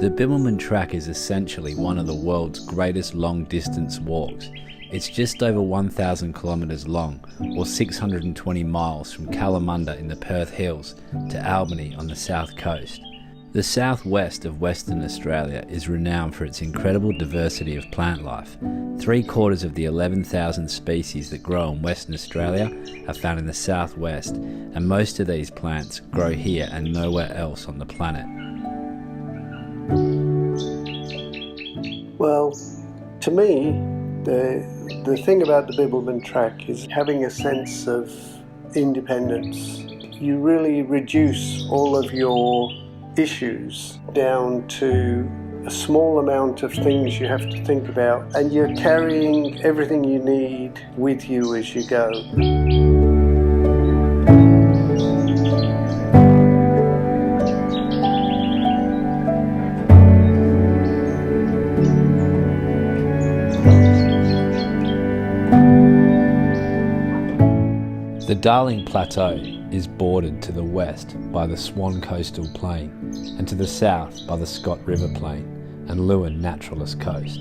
The Bibbulmun Track is essentially one of the world's greatest long-distance walks. It's just over 1,000 kilometres long, or 620 miles from Kalamunda in the Perth Hills to Albany on the south coast. The southwest of Western Australia is renowned for its incredible diversity of plant life. 3/4 of the 11,000 species that grow in Western Australia are found in the southwest, and most of these plants grow here and nowhere else on the planet. Well, to me, the thing about the Bibbulmun Track is having a sense of independence. You really reduce all of your issues down to a small amount of things you have to think about, and you're carrying everything you need with you as you go. The Darling Plateau is bordered to the west by the Swan Coastal Plain and to the south by the Scott River Plain and Lewin Naturalist Coast,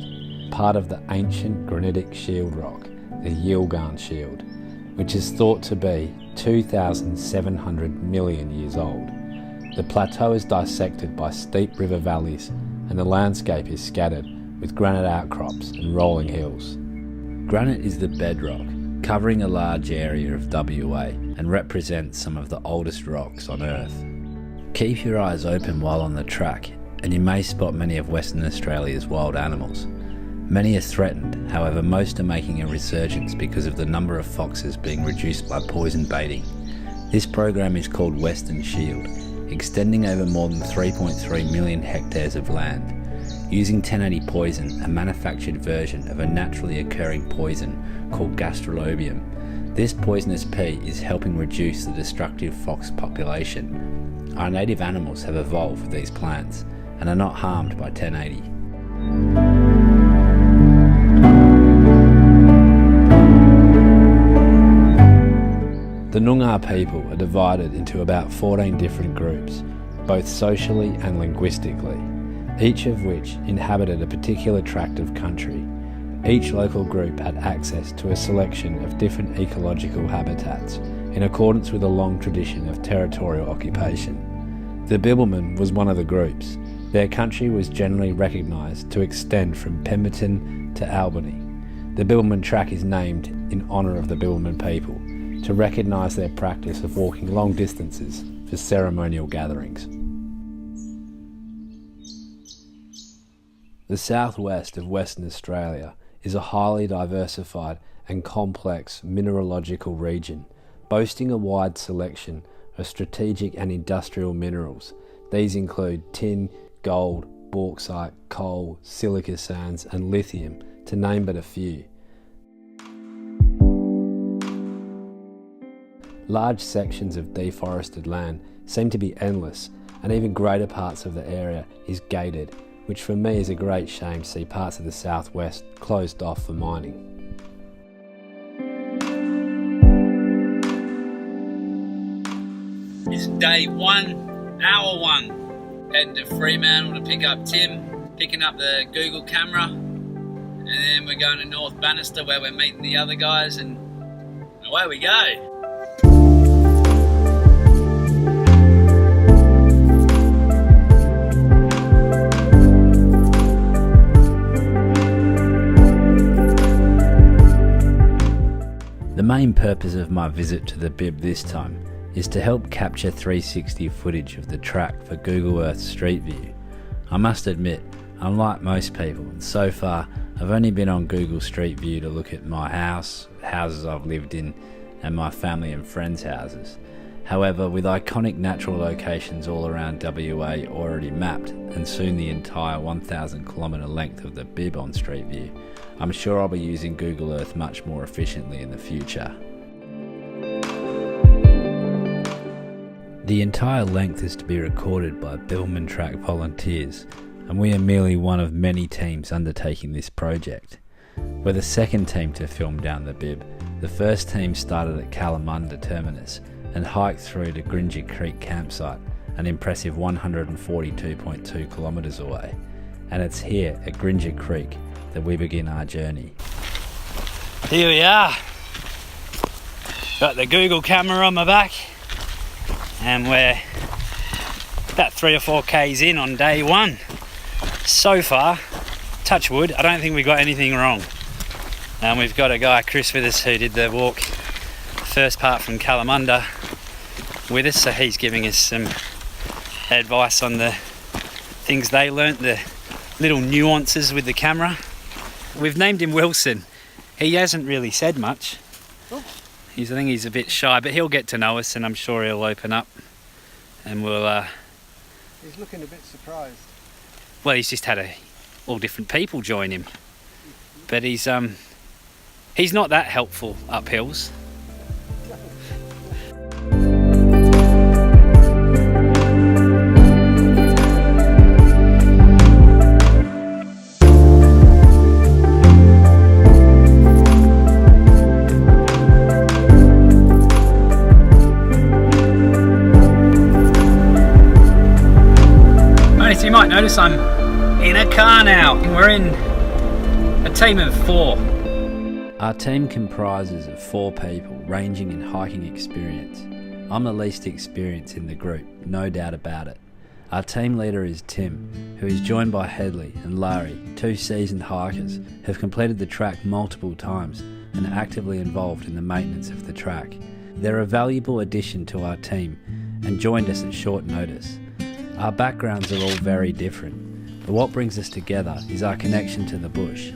part of the ancient granitic shield rock, the Yilgarn Shield, which is thought to be 2,700 million years old. The plateau is dissected by steep river valleys and the landscape is scattered with granite outcrops and rolling hills. Granite is the bedrock, covering a large area of WA and represents some of the oldest rocks on Earth. Keep your eyes open while on the track and you may spot many of Western Australia's wild animals. Many are threatened, however most are making a resurgence because of the number of foxes being reduced by poison baiting. This program is called Western Shield, extending over more than 3.3 million hectares of land. Using 1080 poison, a manufactured version of a naturally occurring poison called gastrolobium. This poisonous pea is helping reduce the destructive fox population. Our native animals have evolved with these plants and are not harmed by 1080. The Noongar people are divided into about 14 different groups, both socially and linguistically, each of which inhabited a particular tract of country. Each local group had access to a selection of different ecological habitats in accordance with a long tradition of territorial occupation. The Bibbulmun was one of the groups. Their country was generally recognised to extend from Pemberton to Albany. The Bibbulmun Track is named in honour of the Bibbulmun people to recognise their practice of walking long distances for ceremonial gatherings. The southwest of Western Australia is a highly diversified and complex mineralogical region, boasting a wide selection of strategic and industrial minerals. These include tin, gold, bauxite, coal, silica sands and lithium, to name but a few. Large sections of deforested land seem to be endless, and even greater parts of the area is gated, which for me is a great shame to see parts of the southwest closed off for mining. It's day 1, hour 1. Heading to Fremantle to pick up Tim, picking up the Google camera, and then we're going to North Bannister where we're meeting the other guys, and away we go. The main purpose of my visit to the Bib this time is to help capture 360 footage of the track for Google Earth Street View. I must admit, unlike most people, so far I've only been on Google Street View to look at my house, houses I've lived in, and my family and friends' houses. However, with iconic natural locations all around WA already mapped, and soon the entire 1,000 kilometre length of the Bib on Street View, I'm sure I'll be using Google Earth much more efficiently in the future. The entire length is to be recorded by Bibbulmun Track volunteers, and we are merely one of many teams undertaking this project. We're the second team to film down the Bib. The first team started at Kalamunda Terminus and hiked through to Grinja Creek campsite an impressive 142.2 kilometres away, and it's here at Gringer Creek that we begin our journey. Here we are. Got the Google camera on my back, and we're about 3 or 4 Ks in on day one. So far, touch wood, I don't think we got anything wrong. We've got a guy, Chris, with us who did the walk first part from Kalamunda with us, so he's giving us some advice on the things they learnt, the little nuances with the camera. We've named him Wilson. He hasn't really said much. I think he's a bit shy, but he'll get to know us, and I'm sure he'll open up, and we'll... He's looking a bit surprised. Well, he's just had all different people join him, but he's not that helpful up hills. You might notice I'm in a car now. We're in a team of 4. Our team comprises of 4 people ranging in hiking experience. I'm the least experienced in the group, no doubt about it. Our team leader is Tim, who is joined by Headley and Larry, 2 seasoned hikers who have completed the track multiple times and are actively involved in the maintenance of the track. They're a valuable addition to our team and joined us at short notice. Our backgrounds are all very different, but what brings us together is our connection to the bush.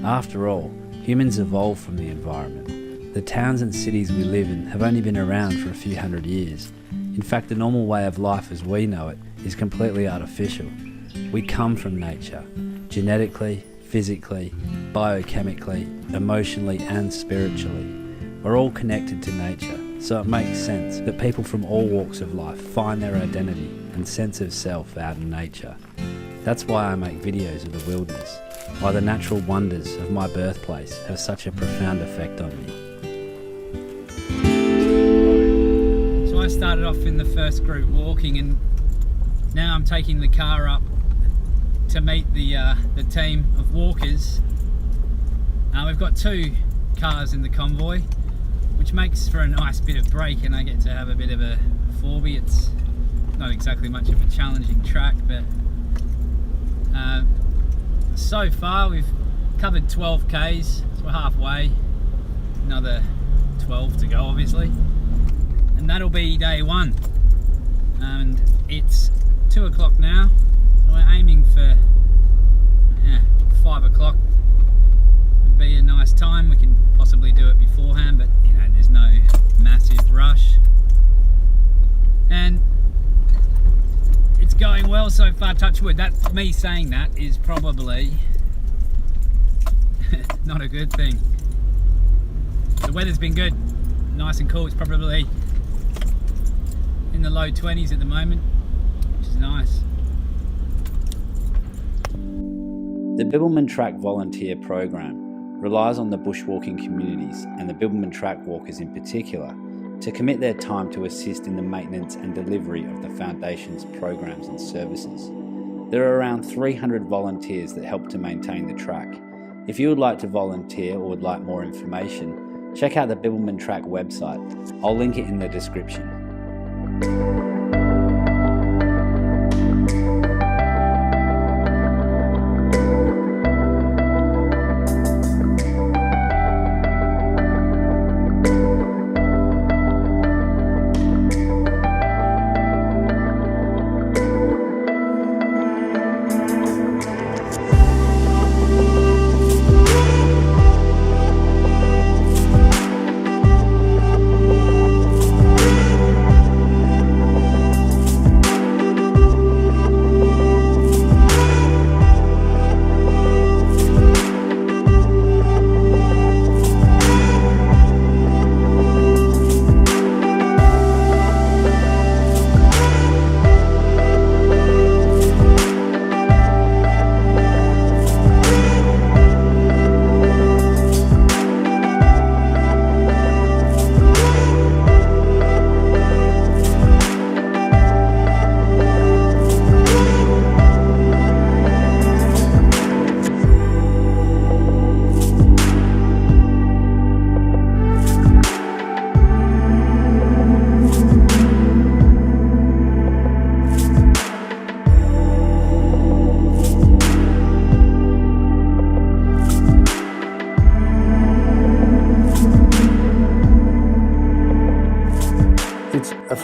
After all, humans evolve from the environment. The towns and cities we live in have only been around for a few hundred years. In fact, the normal way of life as we know it is completely artificial. We come from nature, genetically, physically, biochemically, emotionally and spiritually. We're all connected to nature, so it makes sense that people from all walks of life find their identity and sense of self out in nature. That's why I make videos of the wilderness, why the natural wonders of my birthplace have such a profound effect on me. So I started off in the first group walking, and now I'm taking the car up to meet the team of walkers. We've got 2 cars in the convoy, which makes for a nice bit of break, and I get to have a bit of a forby. It's not exactly much of a challenging track, but so far we've covered 12 Ks, so we're halfway, another 12 to go obviously, and that'll be day 1. And it's 2 o'clock now, so we're aiming for 5 o'clock would be a nice time. We can possibly do it beforehand, but you know, there's no massive rush. And it's going well so far, touch wood. That, me saying that is probably not a good thing. The weather's been good, nice and cool. It's probably in the low 20s at the moment, which is nice. The Bibbulmun Track volunteer program relies on the bushwalking communities and the Bibbulmun Track walkers in particular to commit their time to assist in the maintenance and delivery of the Foundation's programs and services. There are around 300 volunteers that help to maintain the track. If you would like to volunteer or would like more information, check out the Bibbulmun Track website. I'll link it in the description.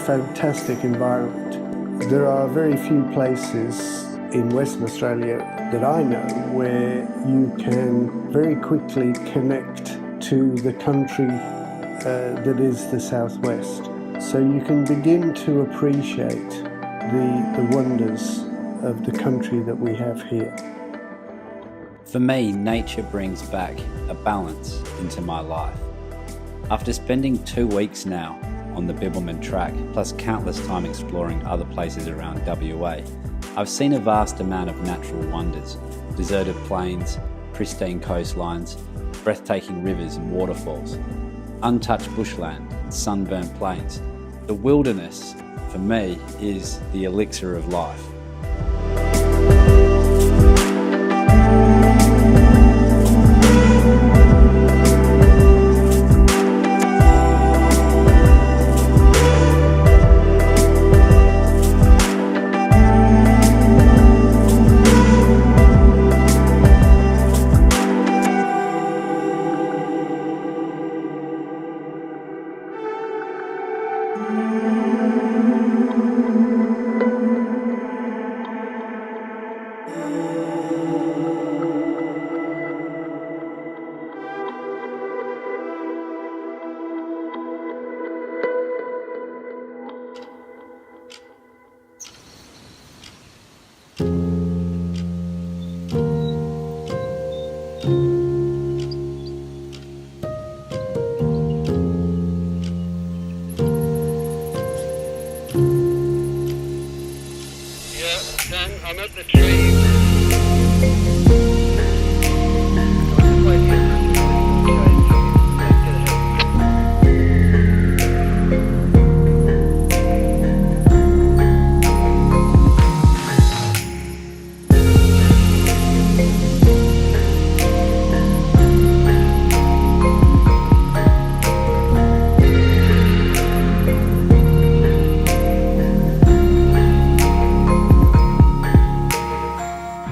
fantastic environment. There are very few places in Western Australia that I know where you can very quickly connect to the country that is the southwest. So you can begin to appreciate the wonders of the country that we have here. For me, nature brings back a balance into my life. After spending 2 weeks now on the Bibbulmun Track, plus countless time exploring other places around WA, I've seen a vast amount of natural wonders: deserted plains, pristine coastlines, breathtaking rivers and waterfalls, untouched bushland and sunburnt plains. The wilderness, for me, is the elixir of life. I'm at the tree.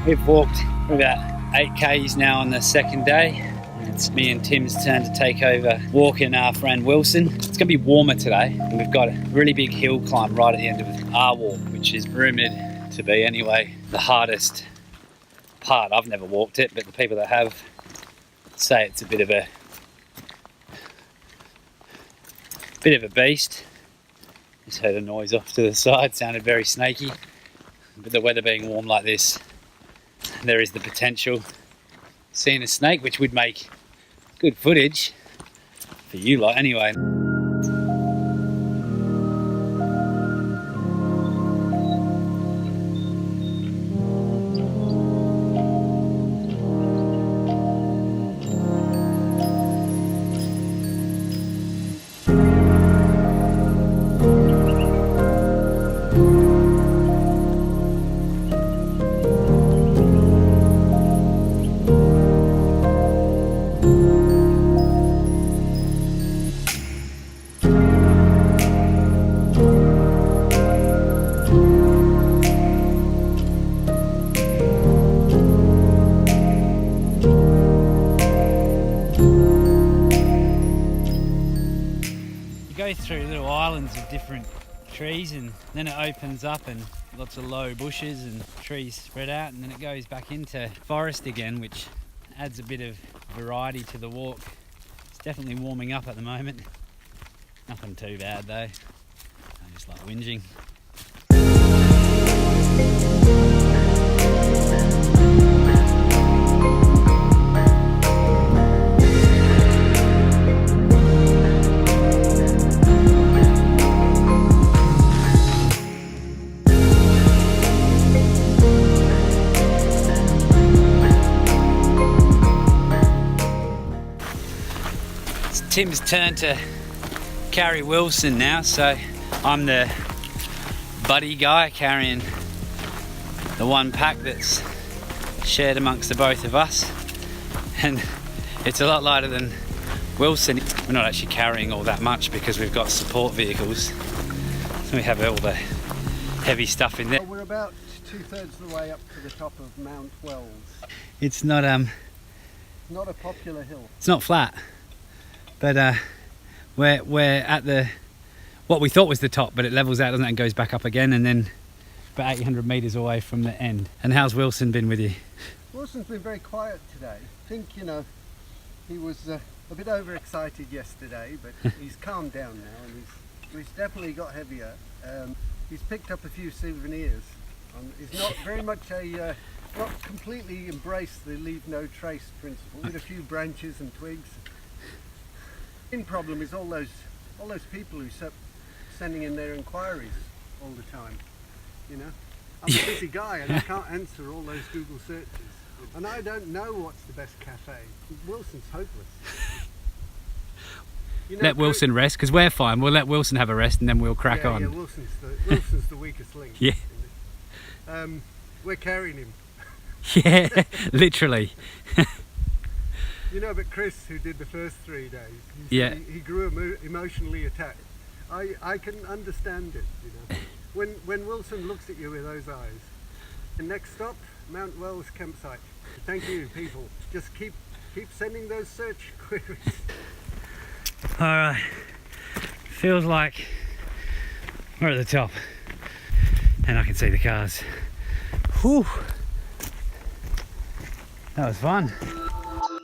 We've walked about 8 k's now on the second day. It's me and Tim's turn to take over walking our friend Wilson. It's going to be warmer today, and we've got a really big hill climb right at the end of our walk, which is rumoured to be, anyway, the hardest part. I've never walked it, but the people that have say it's a bit of a beast. Just heard a noise off to the side, sounded very snaky. But the weather being warm like this, there is the potential of seeing a snake, which would make good footage for you lot anyway. Go through little islands of different trees, and then it opens up and lots of low bushes and trees spread out, and then it goes back into forest again, which adds a bit of variety to the walk. It's definitely warming up at the moment. Nothing too bad though. I just like whinging. Tim's turn to carry Wilson now, so I'm the buddy guy carrying the one pack that's shared amongst the both of us, and it's a lot lighter than Wilson. We're not actually carrying all that much because we've got support vehicles, so we have all the heavy stuff in there. Well, we're about 2/3 of the way up to the top of Mount Wells. It's not a popular hill. It's not flat. But we're at the what we thought was the top, but it levels out, doesn't it, and goes back up again, and then about 800 metres away from the end. And how's Wilson been with you? Wilson's been very quiet today. I think, you know, he was a bit overexcited yesterday, but he's calmed down now, and he's definitely got heavier. He's picked up a few souvenirs. He's not very much not completely embraced the leave no trace principle, with a few branches and twigs. The main problem is all those people who sending in their inquiries all the time. You know, I'm a busy guy and I can't answer all those Google searches, and I don't know what's the best cafe. Wilson's hopeless. You know, Let Wilson rest, because we're fine. We'll let Wilson have a rest and then we'll crack on. Yeah, Wilson's the weakest link. Yeah. We're carrying him. Yeah, literally. You know, but Chris, who did the first 3 days, he grew emotionally attached. I can understand it, you know. When Wilson looks at you with those eyes. And next stop, Mount Wells campsite. Thank you, people. Just keep sending those search queries. Alright, feels like we're at the top and I can see the cars. Whew. That was fun.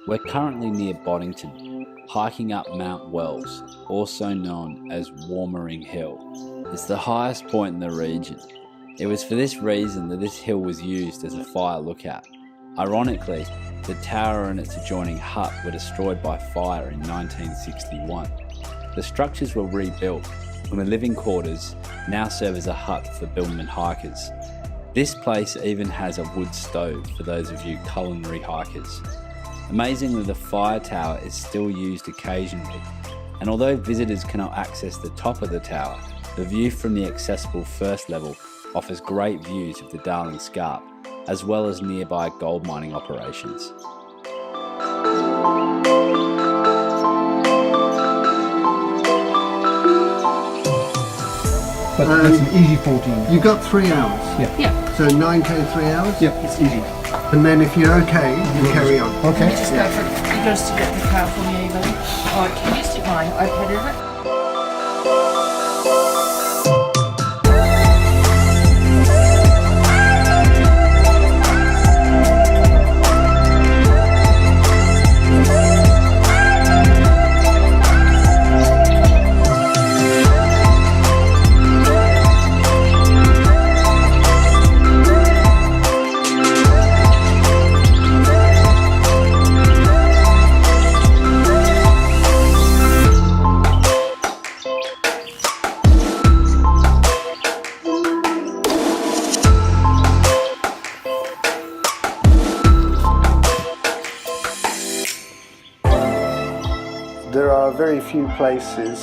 We're currently near Boddington, hiking up Mount Wells, also known as Warmering Hill. It's the highest point in the region. It was for this reason that this hill was used as a fire lookout. Ironically, the tower and its adjoining hut were destroyed by fire in 1961. The structures were rebuilt and the living quarters now serve as a hut for Bibbulmun hikers. This place even has a wood stove for those of you culinary hikers. Amazingly, the fire tower is still used occasionally, and although visitors cannot access the top of the tower, the view from the accessible first level offers great views of the Darling Scarp, as well as nearby gold mining operations. But that's an easy 14. You've got 3 hours. Yeah. So 9k 3 hours? Yeah, it's easy. And then if you're okay, you carry on. Okay. Just go for it. You goes to get the car for me, buddy. Alright, can you stick my iPad in it? There are very few places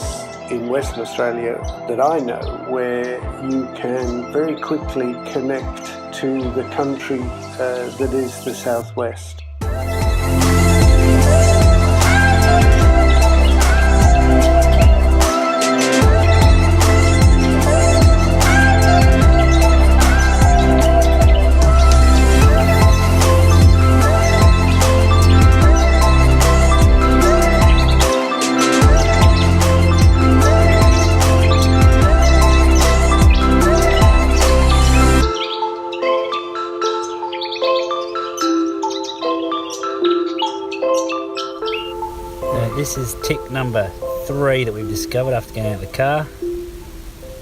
in Western Australia that I know where you can very quickly connect to the country that is the southwest. This is tick number 3 that we've discovered after getting out of the car,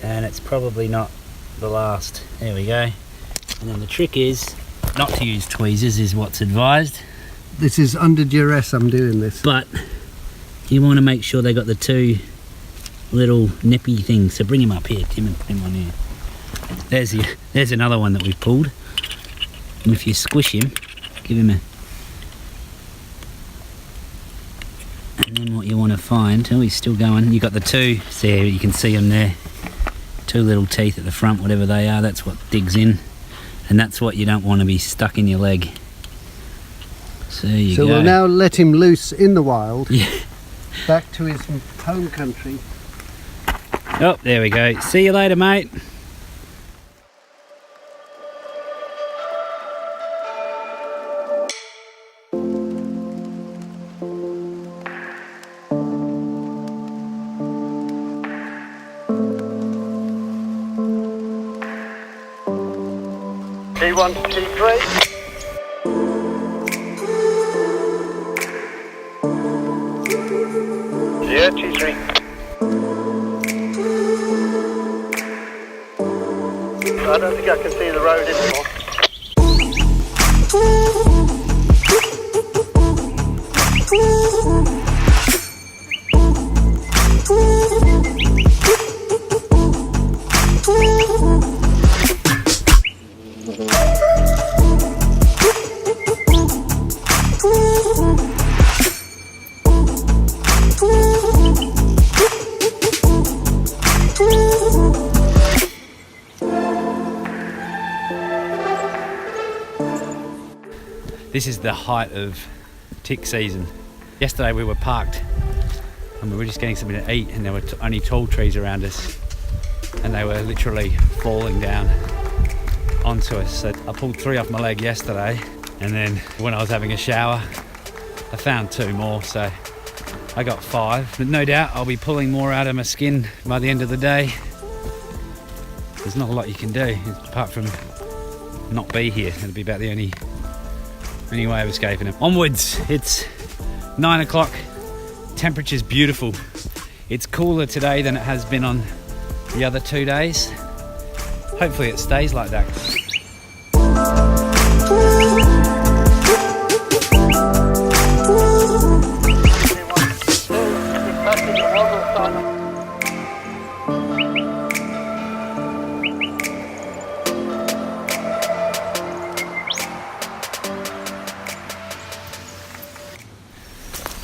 and it's probably not the last. There we go. And then the trick is not to use tweezers, is what's advised. This is under duress I'm doing this. But you want to make sure they got the 2 little nippy things. So bring him up here, Tim, and put him on here. There's another one that we've pulled. And if you squish him, give him a... And then what you want to find, oh, he's still going, you've got the 2, see, you can see them there, 2 little teeth at the front, whatever they are, that's what digs in, and that's what you don't want to be stuck in your leg. So you go. So we'll now let him loose in the wild, Yeah. back to his home country. Oh, there we go. See you later, mate. 123. 023. I don't think I can see the road anymore. This is the height of tick season. Yesterday we were parked and we were just getting something to eat, and there were only tall trees around us and they were literally falling down onto us. So I pulled 3 off my leg yesterday, and then when I was having a shower I found 2 more, so I got 5. But no doubt I'll be pulling more out of my skin by the end of the day. There's not a lot you can do apart from not be here. It'll be about the only way of escaping it. Onwards. It's 9 o'clock. Temperature's beautiful. It's cooler today than it has been on the other 2 days. Hopefully it stays like that.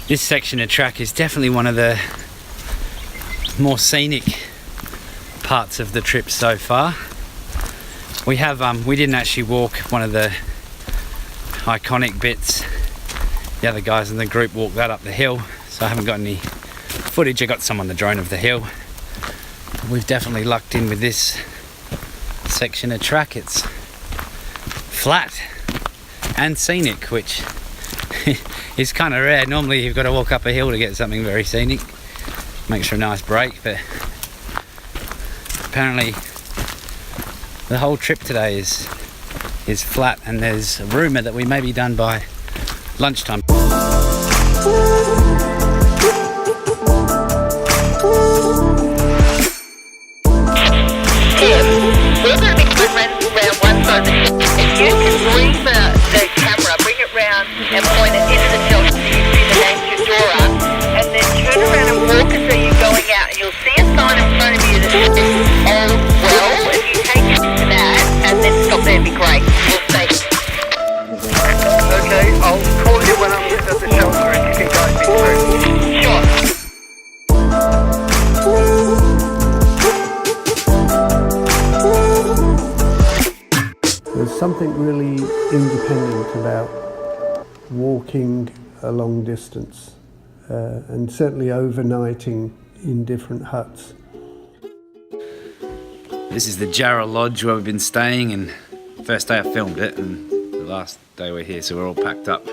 This section of track is definitely one of the more scenic parts of the trip so far. We didn't actually walk one of the iconic bits. The other guys in the group walked that up the hill, so I haven't got any footage. I got some on the drone of the hill. We've definitely lucked in with this section of track. It's flat and scenic, which is kind of rare. Normally you've got to walk up a hill to get something very scenic. Makes for a nice break, but apparently the whole trip today is flat, and there's a rumour that we may be done by lunchtime. We're going to be swimming around one side of the ship. If you can bring the camera, bring it round and point it into the shelf, so you see the name Eudora, and then turn around and walk until you're going out, and you'll see a sign in front of you that says, "Oh, well," if you take it to that, and then stop there, it'd be great. We'll stay. Okay, I'll call you when I'm at the shelter and you can guide me through. Sure. There's something really independent about walking a long distance and certainly overnighting in different huts. This is the Jarrell Lodge where we've been staying, and first day I filmed it and the last day we're here, so we're all packed up,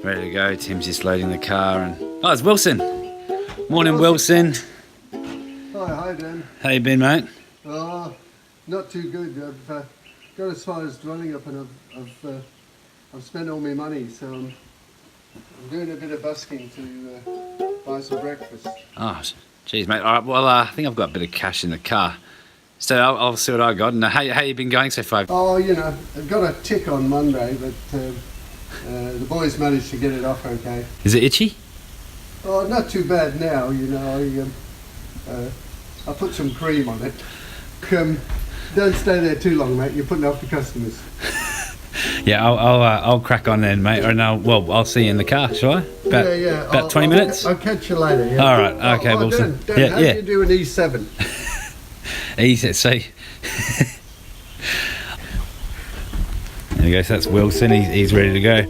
ready to go. Tim's just loading the car, and oh, it's Wilson. Morning, Wilson. Hi Dan. How you been, mate? Not too good. I've got as far as dwelling up, and I've spent all my money, so I'm doing a bit of busking to buy some breakfast. Oh, geez, mate. All right, well, I think I've got a bit of cash in the car, so I'll see what I got. And how you been going so far? Oh, you know, I got a tick on Monday, but the boys managed to get it off okay. Is it itchy? Oh, not too bad now, you know. I put some cream on it. Don't stay there too long, mate. You're putting off the customers. Yeah, I'll crack on then, mate. Or no, I'll see you in the car, shall I? About 20 minutes? I'll catch you later. Yeah. All right, okay, Wilson. Dan, how do you do an E7? E7, there we go, so that's Wilson. He's ready to go.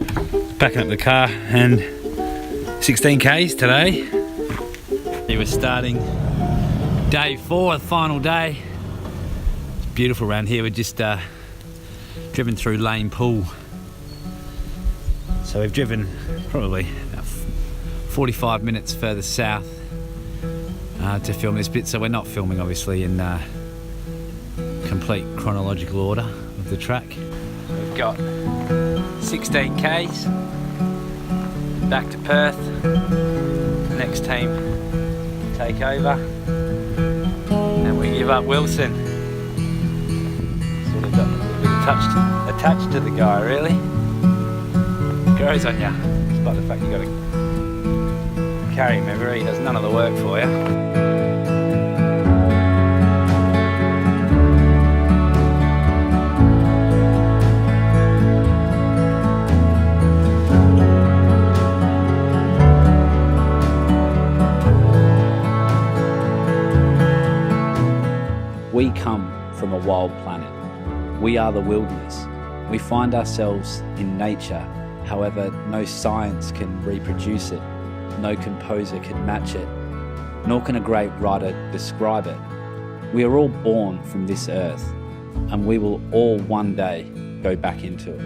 Packing up the car, and 16 Ks today. He was starting day 4, the final day. It's beautiful around here. We're just driven through Lane Pool. So we've driven probably about 45 minutes further south to film this bit. So we're not filming obviously in complete chronological order of the track. we've got 16 Ks back to Perth. The next team take over and we give up Wilson. Sort of got a little bit attached to the guy, really. It grows on you, despite the fact you've got to carry him everywhere. He does none of the work for you. We come from a wild planet. We are the wilderness. We find ourselves in nature. However, no science can reproduce it. No composer can match it. Nor can a great writer describe it. We are all born from this earth, and we will all one day go back into it.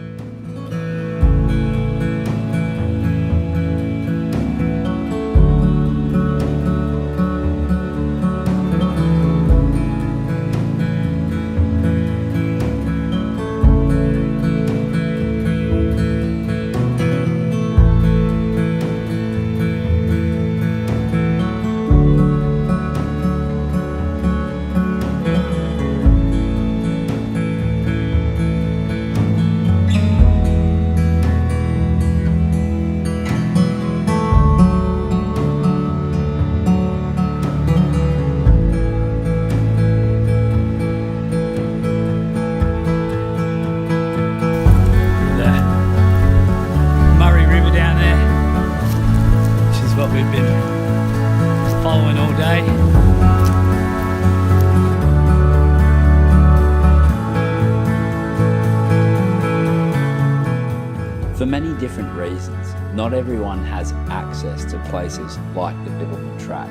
We've been following all day. For many different reasons, not everyone has access to places like the Bibbulmun Track.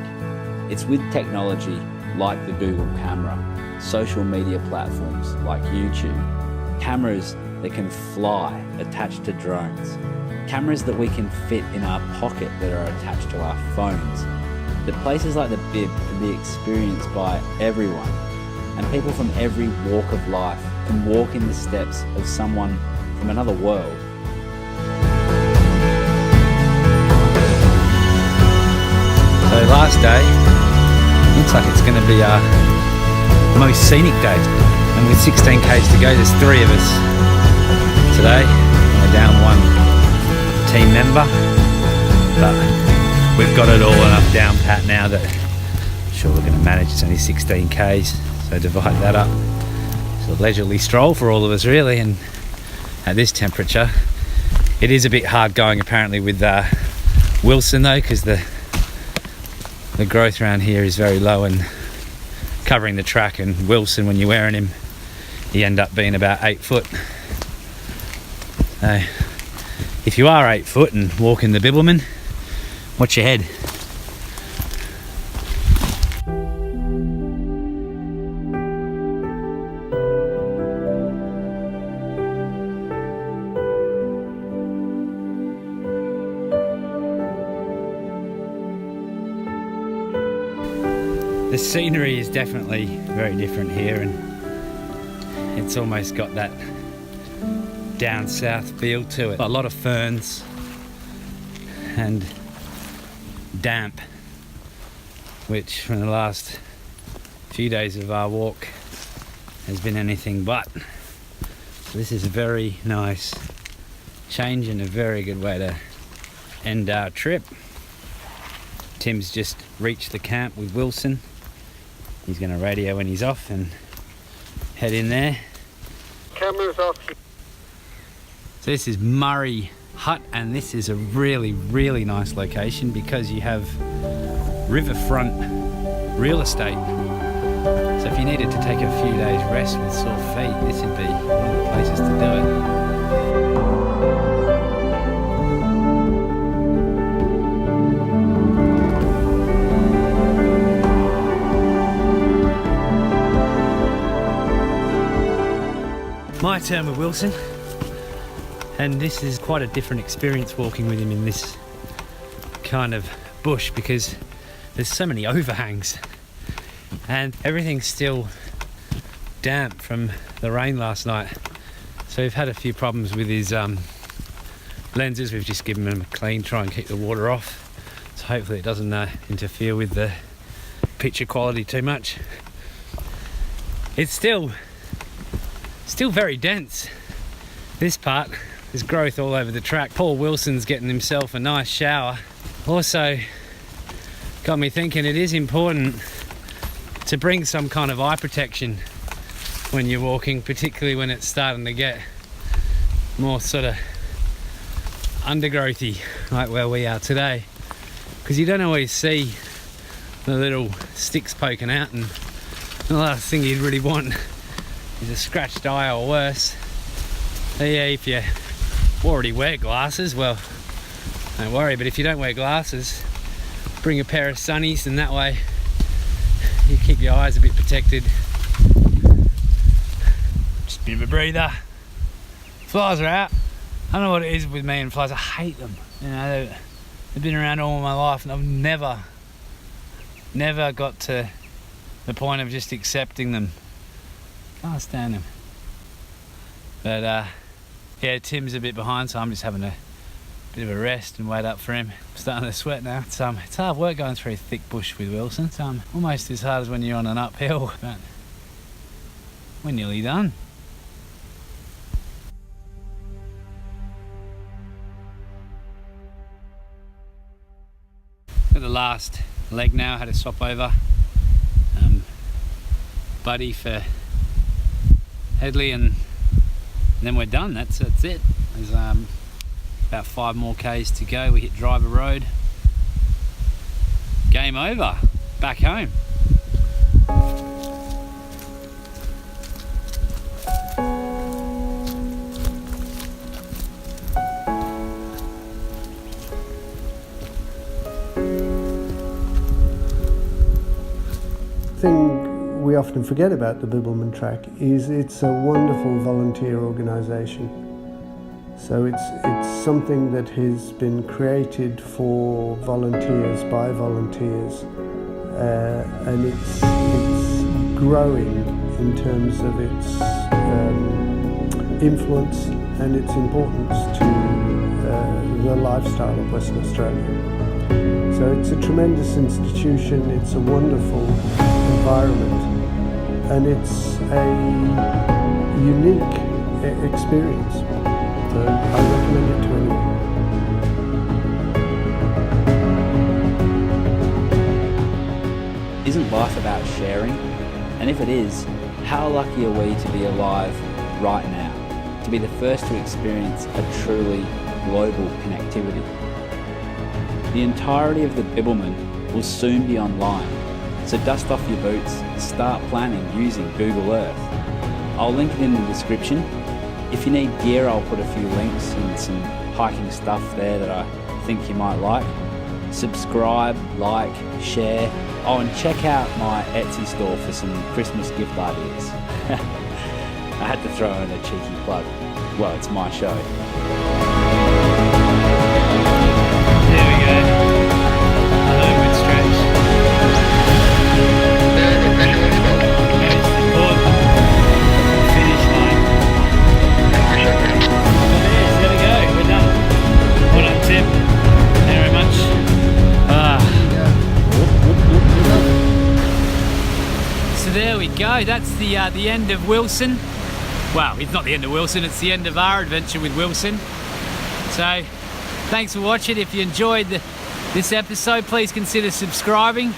It's with technology like the Google camera, social media platforms like YouTube, cameras that can fly attached to drones, cameras that we can fit in our pocket that are attached to our phones, that places like the Bib can be experienced by everyone, and people from every walk of life can walk in the steps of someone from another world. So last day, looks like it's going to be our most scenic day, and with 16 Ks to go, there's 3 of us today. We're down 1 team member, but we've got it all enough down pat now that I'm sure we're going to manage. It's only 16 Ks, so divide that up. It's a leisurely stroll for all of us, really, and at this temperature it is a bit hard going apparently with Wilson though, because the growth around here is very low and covering the track, and Wilson, when you're wearing him, he end up being about 8 foot. So if you are 8 foot and walking the Bibbulmun, watch your head. The scenery is definitely very different here, and it's almost got that down south feel to it. A lot of ferns and damp, which from the last few days of our walk has been anything but. So this is a very nice change and a very good way to end our trip. Tim's just reached the camp with Wilson. He's going to radio when he's off and head in there. Camera's off. So this is Murray Hut, and this is a really, really nice location because you have riverfront real estate. So if you needed to take a few days rest with sore feet, this would be one of the places to do it. My turn with Wilson, and this is quite a different experience walking with him in this kind of bush because there's so many overhangs and everything's still damp from the rain last night. So we've had a few problems with his lenses. We've just given them a clean, try and keep the water off. So hopefully it doesn't interfere with the picture quality too much. It's still very dense. This part, there's growth all over the track. Paul Wilson's getting himself a nice shower. Also got me thinking it is important to bring some kind of eye protection when you're walking, particularly when it's starting to get more sort of undergrowthy like where we are today, because you don't always see the little sticks poking out, and the last thing you'd really want is a scratched eye or worse. So yeah, if you already wear glasses, well, don't worry, but if you don't wear glasses, bring a pair of sunnies, and that way you keep your eyes a bit protected. Just a bit of a breather. Flies are out. I don't know what it is with me and flies. I hate them. You know, they've been around all my life, and I've never got to the point of just accepting them. Can't stand them. But yeah, Tim's a bit behind, so I'm just having a bit of a rest and wait up for him. I'm starting to sweat now. It's hard work going through thick bush with Wilson. It's almost as hard as when you're on an uphill, but we're nearly done. Got the last leg now, had a stop over. Buddy for Headley, and then we're done. That's it. There's about 5 more Ks to go. We hit Driver Road. Game over. Back home. Thing we often forget about the Bibbulmun Track is it's a wonderful volunteer organisation. So it's something that has been created for volunteers by volunteers, and it's growing in terms of its influence and its importance to the lifestyle of Western Australia. So it's a tremendous institution, it's a wonderful environment, and it's a unique experience. So I recommend it to anyone. Isn't life about sharing? And if it is, how lucky are we to be alive right now, to be the first to experience a truly global connectivity? The entirety of the Bibbulmun will soon be online, so dust off your boots and start planning using Google Earth. I'll link it in the description. If you need gear, I'll put a few links and some hiking stuff there that I think you might like. Subscribe, like, share. Oh, and check out my Etsy store for some Christmas gift ideas. I had to throw in a cheeky plug. Well, it's my show. There we go. Homeward stretch. Finish line. There we go. We're done. Well done, Tim. Thank you very much. So there we go. That's the end of Wilson. Well, it's not the end of Wilson. It's the end of our adventure with Wilson. So, thanks for watching. If you enjoyed this episode, please consider subscribing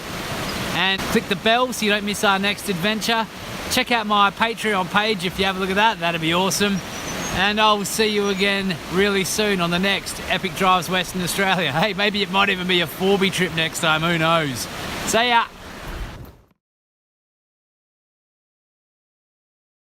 and click the bell so you don't miss our next adventure. Check out my Patreon page if you have a look at that. That'd be awesome. And I'll see you again really soon on the next Epic Drives Western Australia. Hey, maybe it might even be a 4B trip next time. Who knows? See ya.